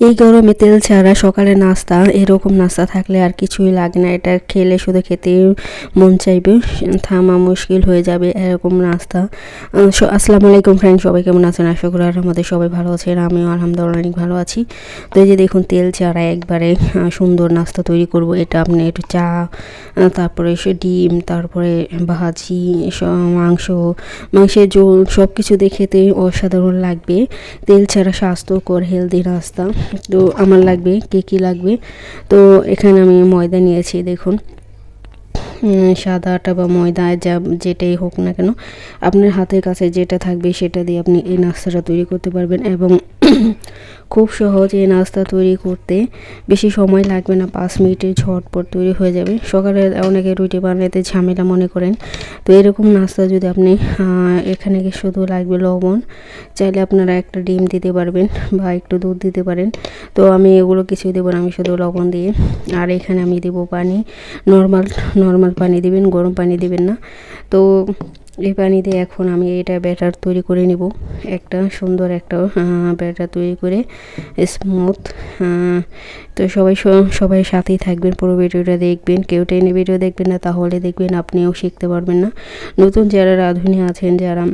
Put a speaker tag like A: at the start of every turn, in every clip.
A: এই গরমে তেল ছাড়া সকালে নাস্তা এরকম নাস্তা থাকলে আর কিছুই লাগে না। এটা খেলে শুধু খেতেই মন চাইবে, থামা মুশকিল হয়ে যাবে এরকম নাস্তা। আসসালামু আলাইকুম ফ্রেন্ড, সবাই কেমন আছেন? আশা করি আমাদের সবাই ভালো আছেন, আমিও আলহামদুলিল্লাহ অনেক ভালো আছি। তো এই যে দেখুন, তেল ছাড়া একবারে সুন্দর নাস্তা তৈরি করব। এটা আপনি একটু চা, তারপরে সে ডিম, তারপরে ভাজি, মাংসের ঝোল সব কিছু দিয়ে খেতে অসাধারণ লাগবে। তেল ছাড়া স্বাস্থ্যকর হেলদি নাস্তা। তো আমার লাগবে কী লাগবে, তো এখানে আমি ময়দা নিয়েছি। দেখুন, সাদা আটা বা ময়দা যেটাই হোক না কেন, আপনার হাতের কাছে যেটা থাকবে সেটা দিয়ে আপনি এই নাস্তাটা তৈরি করতে পারবেন। এবং খুব সহজ এই নাস্তা তৈরি করতে, বেশি সময় লাগবে না, 5 মিনিটে ঝটপট তৈরি হয়ে যাবে। সকালে অনেকে রুটি বানাতে ঝামেলা মনে করেন, তো এরকম নাস্তা যদি আপনি এখানে শুধু লাগবে লবণ, চাইলে আপনারা একটা ডিম দিতে পারবেন বা একটু দুধ দিতে পারেন। তো আমি এগুলো কিছুই দেবো না, আমি শুধু লবণ দিয়ে। আর এখানে আমি দেবো পানি, নর্মাল পানি দিবেন, গরম পানি দিবেন না। তো এই পানি দিয়ে এখন আমি এটা ব্যাটার তৈরি করে নিব, একটা সুন্দর একটা ব্যাটার তৈরি করে স্মুথ। তো সবাই সাথেই থাকবেন, পুরো ভিডিওটা দেখবেন, কেউ টেনে ভিডিও দেখবেন না, তাহলে দেখবেন আপনিও শিখতে পারবেন না। নতুন যারা রাঁধুনি আছেন, যারা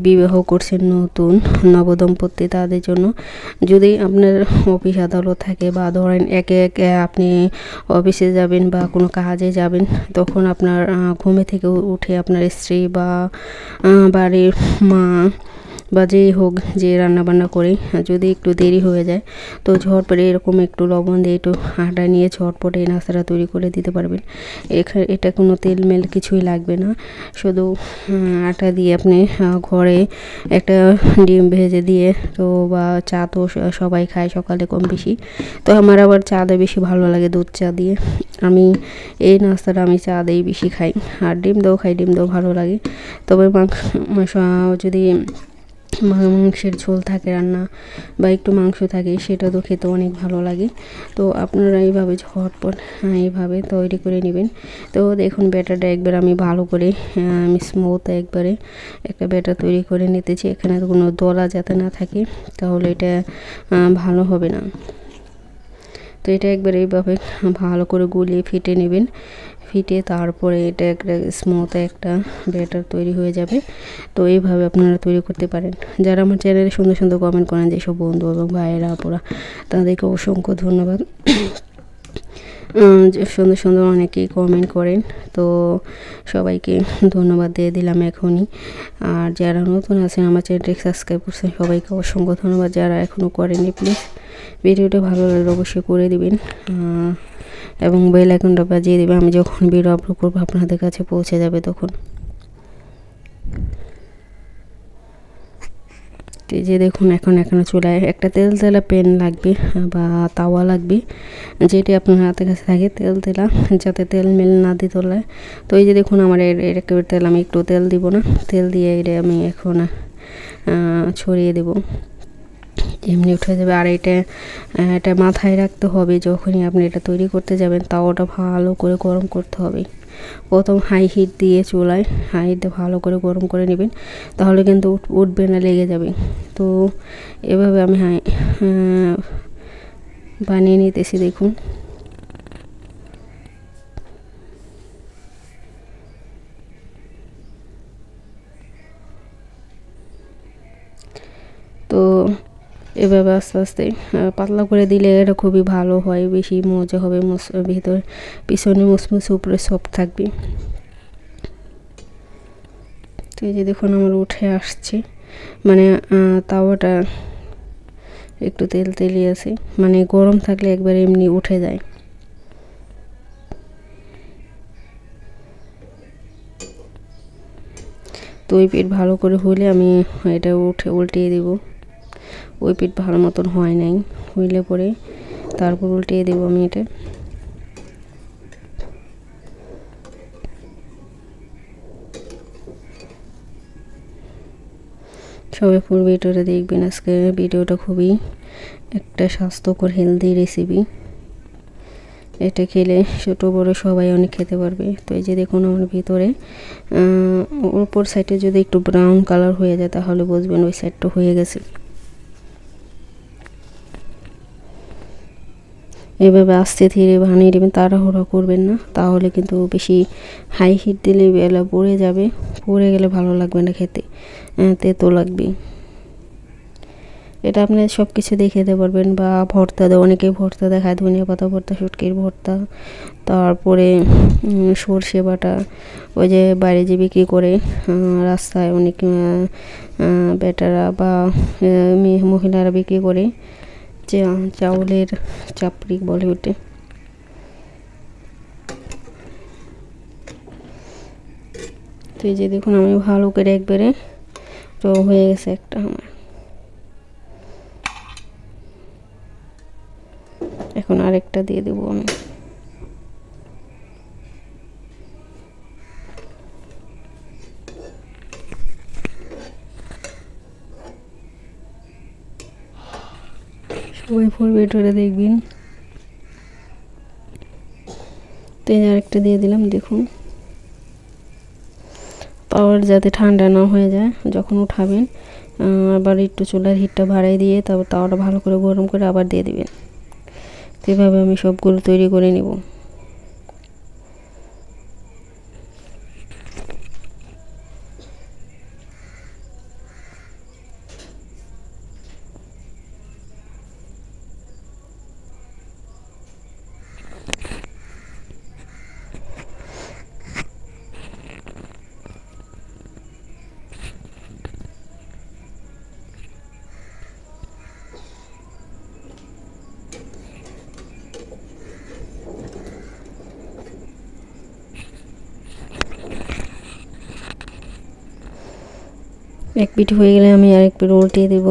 A: বিবাহ করছেন, নতুন নবদম্পতি, তাদের জন্য, যদি আপনার অফিস আদালত থাকে বা ধরেন একে একে আপনি অফিসে যাবেন বা কোনো কাজে যাবেন, তখন আপনার ঘুমে থেকে উঠে আপনার স্ত্রী বা বাড়ির মা বা যেই হোক যে রান্নাবান্না করে, যদি একটু দেরি হয়ে যায়, তো ঝটপটে এরকম একটু লবণ দিয়ে একটু আটা নিয়ে ঝটপটে এই নাস্তাটা তৈরি করে দিতে পারবেন। এটা কোনো তেল মেল কিছুই লাগবে না, শুধু আটা দিয়ে আপনি ঘরে একটা ডিম ভেজে দিয়ে, তো বা চা তো সবাই খায় সকালে কম বেশি, তো আমার আবার চা দিয়ে বেশি ভালো লাগে, দুধ চা দিয়ে। আমি এই নাস্তাটা আমি চা দিয়েই বেশি খাই, আর ডিম দিয়েও খাই, ডিম দিয়েও ভালো লাগে। তবে মাংস যদি মাংসের ঝোল থাকে রান্না বা একটু মাংস থাকে, সেটা তো খেতে অনেক ভালো লাগে। তো আপনারা এইভাবে ঝটপট এইভাবে তৈরি করে নেবেন। তো দেখুন, ব্যাটারটা একবার আমি ভালো করে আমি স্মুথ একবারে একটা ব্যাটার তৈরি করে নিতেছি। এখানে কোনো দলা যাতে না থাকে, তাহলে এটা ভালো হবে না। তো এটা একবার এইভাবে ভালো করে গুলিয়ে ফেটে নেবেন, ফিটে তারপরে এটা একটা স্মুথ একটা ব্যাটার তৈরি হয়ে যাবে। তো এইভাবে আপনারা তৈরি করতে পারেন। যারা আমার চ্যানেলে সুন্দর সুন্দর কমেন্ট করেন, যেসব বন্ধু এবং ভাইয়েরা আপুরা, তাদেরকে অসংখ্য ধন্যবাদ। সুন্দর সুন্দর অনেকেই কমেন্ট করেন, তো সবাইকে ধন্যবাদ দিয়ে দিলাম এখনই। আর যারা নতুন আছেন, আমার চ্যানেলটি সাবস্ক্রাইব করছেন, সবাইকে অসংখ্য ধন্যবাদ। যারা এখনও করেনি, প্লিজ ভিডিওটা ভালো লাগলে অবশ্যই করে দিবেন এবং বেল আইকনটা বাজিয়ে দেবে। আমি যখন ভিডিও আপলোড করবো আপনাদের কাছে পৌঁছে যাবে তখন। এই যে দেখুন, এখানে চুলায় একটা তেলা প্যান লাগবে বা তাওয়া লাগবে, যেটি আপনার হাতের কাছে থাকে, তেলা, যাতে তেল মেল না দিতে হয়। তো এই যে দেখুন, আমার একেবারে তেল, আমি একটু তেল দিব না, তেল দিয়ে এটা আমি এখন ছড়িয়ে দেব, এমনি উঠে যাবে। আর এটা মাথায় রাখতে হবে, যখনই আপনি এটা তৈরি করতে যাবেন, তাওয়াটা ভালো করে গরম করতে হবে। প্রথম হাই হিট দিয়ে চুলায় হাই হিটে ভালো করে গরম করে নেবেন, তাহলে কিন্তু উঠবে না, লেগে যাবে। তো এভাবে আমি বানিয়ে নিতেছি, দেখুন। তো এভাবে আস্তে আস্তে পাতলা করে দিলে এটা খুবই ভালো হয়, বেশি মজা হবে, ভিতরে পিছনে মুসমুসে, উপরে সফট থাকবে। তো এই যে দেখুন, আমার উঠে আসছে, মানে তাওয়াটা একটু তেলি আছে, মানে গরম থাকলে একবার এমনি উঠে যায়। তো ওই পিঠ ভালো করে হলে আমি এটা উল্টিয়ে দেব। ওই পিঠ ভালো মতন হয় নাই, হইলে পরে তারপর উল্টিয়ে দেবো আমি এটা। সবাই পুরো ভিডিওটা দেখবেন। আজকে ভিডিওটা খুবই একটা স্বাস্থ্যকর হেলদি রেসিপি, এটা খেলে ছোটো বড় সবাই অনেক খেতে পারবে। তো এই যে দেখুন, আমার ভিতরে উপর সাইডে যদি একটু ব্রাউন কালার হয়ে যায়, তাহলে বুঝবেন ওই সাইডটা হয়ে গেছে। এভাবে আস্তে ধীরে বানিয়ে নেবেন, তাড়াহুড়া করবেন না, তাহলে কিন্তু বেশি হাই হিট দিলে বেলা পড়ে যাবে, পড়ে গেলে ভালো লাগবে না খেতে, তেতো লাগবে। এটা আপনি সব কিছু দেখে দিতে পারবেন, বা ভর্তা দেয়, অনেকে ভর্তা দেখায়, ধনিয়া পাতা ভর্তা, শুটকির ভর্তা, তারপরে সর্ষে বাটা, ওই যে বাইরে যে বিক্রি করে রাস্তায় অনেক বেটারা বা মহিলারা বিক্রি করে, চাউলের চাপড়ি বলে ওঠে। তো এই যে দেখুন আমি ভালো করে একবারে তো হয়ে গেছে একটা আমার। এখন আরেকটা দিয়ে দেবো আমি। সবাই ফুল ভিডিওটা দেখবেন। তো এই আরেকটা দিয়ে দিলাম, দেখুন তাওয়ার যাতে ঠান্ডা না হয়ে যায় যখন উঠাবেন, আবার একটু চুলার হিটটা বাড়াই দিয়ে তারপর তাওয়াটা ভালো করে গরম করে আবার দিয়ে দিবেন। তো এভাবে আমি সবগুলো তৈরি করে নেব। এক পিঠ হয়ে গেলে আমি আরেক পিঠ উল্টিয়ে দেব।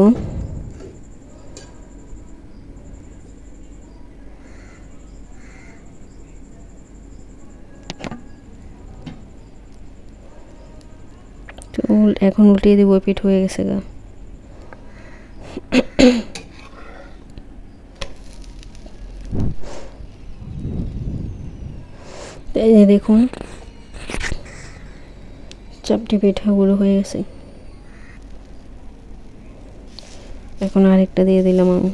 A: এখন উল্টিয়ে দেবো, পিঠ হয়ে গেছে গা। এই যে দেখুন চাপটি পিঠাগুলো হয়ে গেছে। এখন আরেকটা দিয়ে দিলাম আমি।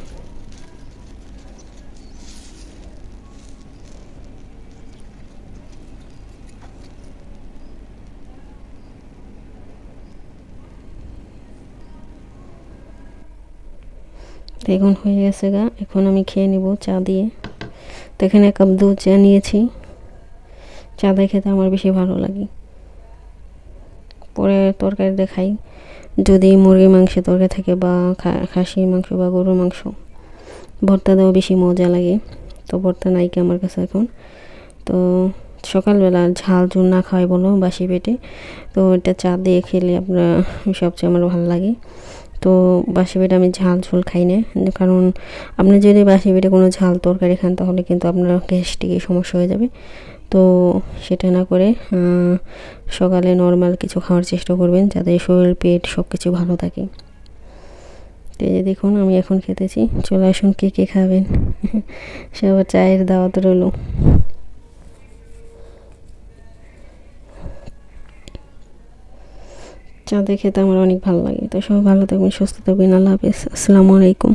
A: দেখুন হয়ে গেছে গা। এখন আমি খেয়ে নিব চা দিয়ে। তো এখানে 1 কাপ দুধ চা নিয়েছি, চা দিয়ে খেতে আমার বেশি ভালো লাগে। পরে তরকারি দেখাই, যদি মুরগির মাংসের তরকারি থাকে বা খাসির মাংস বা গরুর মাংস, ভর্তা দেওয়া বেশি মজা লাগে। তো ভর্তা নাই কি আমার কাছে এখন। তো সকালবেলা ঝাল ঝুল না খাওয়াই বলো বাসি পেটে, তো এটা চা দিয়ে খেলে আপনার সবচেয়ে আমার ভালো লাগে। তো বাসি পেটে আমি ঝাল ঝোল খাই না, কারণ আপনি যদি বাসি পেটে কোনো ঝাল তরকারি খান তাহলে কিন্তু আপনার গ্যাস্ট্রিকের সমস্যা হয়ে যাবে। তো সেটা না করে সকালে নর্মাল কিছু খাওয়ার চেষ্টা করবেন, যাতে শরীর পেট সব কিছু ভালো থাকে। তো এই যে দেখুন আমি এখন খেতেছি, চলে আসুন কে কে খাবেন। সবার চায়ের দাওয়াত রইল। চা দিয়ে খেতে আমার অনেক ভালো লাগে। তো সবাই ভালো থাকবেন, সুস্থ থাকবেন। আল্লাহ হাফেজ, আসসালামু আলাইকুম।